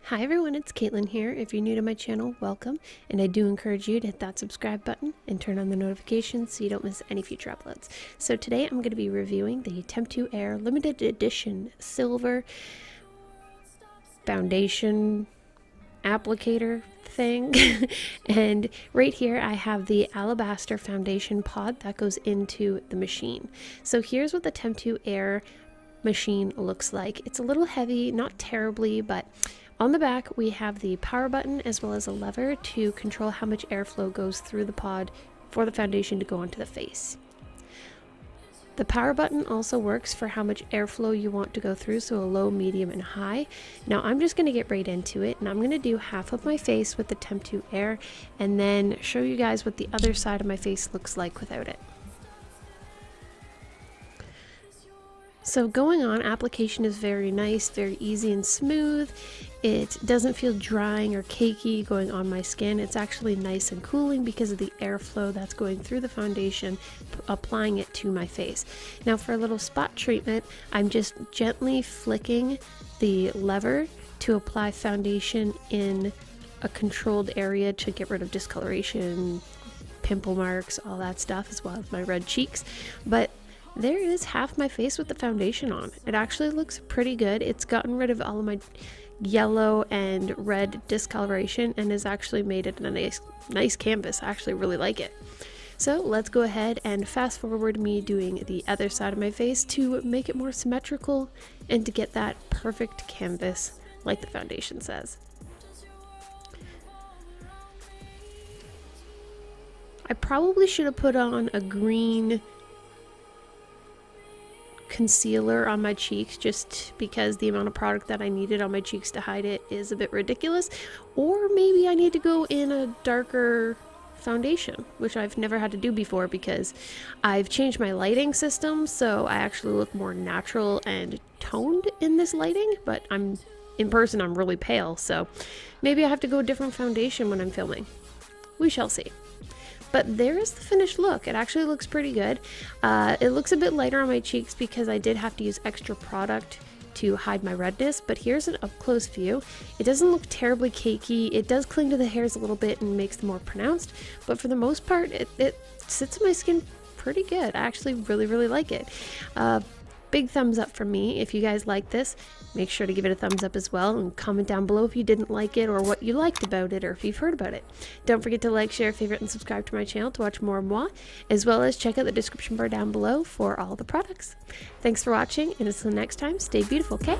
Hi everyone, it's Caitlyn here. If you're new to my channel, welcome, and I do encourage you to hit that subscribe button and turn on the notifications so you don't miss any future uploads. So today I'm going to be reviewing the Temptu Air limited edition silver foundation applicator thing. And right here I have the Alabaster Foundation pod that goes into the machine. So here's what the Temptu Air machine looks like. It's a little heavy, not terribly, but on the back we have the power button as well as a lever to control how much airflow goes through the pod for the foundation to go onto the face. The power button also works for how much airflow you want to go through, so a low, medium, and high. Now I'm just going to get right into it, and I'm going to do half of my face with the Temptu Air and then show you guys what the other side of my face looks like without it. So going on, application is very nice, very easy and smooth. It doesn't feel drying or cakey going on my skin. It's actually nice and cooling because of the airflow that's going through the foundation, applying it to my face. Now for a little spot treatment, I'm just gently flicking the lever to apply foundation in a controlled area to get rid of discoloration, pimple marks, all that stuff, as well as my red cheeks. But there is half my face with the foundation on. It actually looks pretty good. It's gotten rid of all of my yellow and red discoloration and has actually made it a nice canvas. I actually really like it. So let's go ahead and fast forward me doing the other side of my face to make it more symmetrical and to get that perfect canvas like the foundation says. I probably should have put on a green concealer on my cheeks just because the amount of product that I needed on my cheeks to hide it is a bit ridiculous, or maybe I need to go in a darker foundation, which I've never had to do before because I've changed my lighting system, so I actually look more natural and toned in this lighting, but in person I'm really pale, so maybe I have to go a different foundation when I'm filming. We shall see. But there is the finished look. It actually looks pretty good. It looks a bit lighter on my cheeks because I did have to use extra product to hide my redness, but here's an up-close view. It doesn't look terribly cakey. It does cling to the hairs a little bit and makes them more pronounced, but for the most part, it sits on my skin pretty good. I actually really like it. Big thumbs up from me. If you guys like this, make sure to give it a thumbs up as well, and comment down below if you didn't like it or what you liked about it or if you've heard about it. Don't forget to like, share, favorite, and subscribe to my channel to watch more of moi, as well as check out the description bar down below for all the products. Thanks for watching, and until next time, stay beautiful, okay?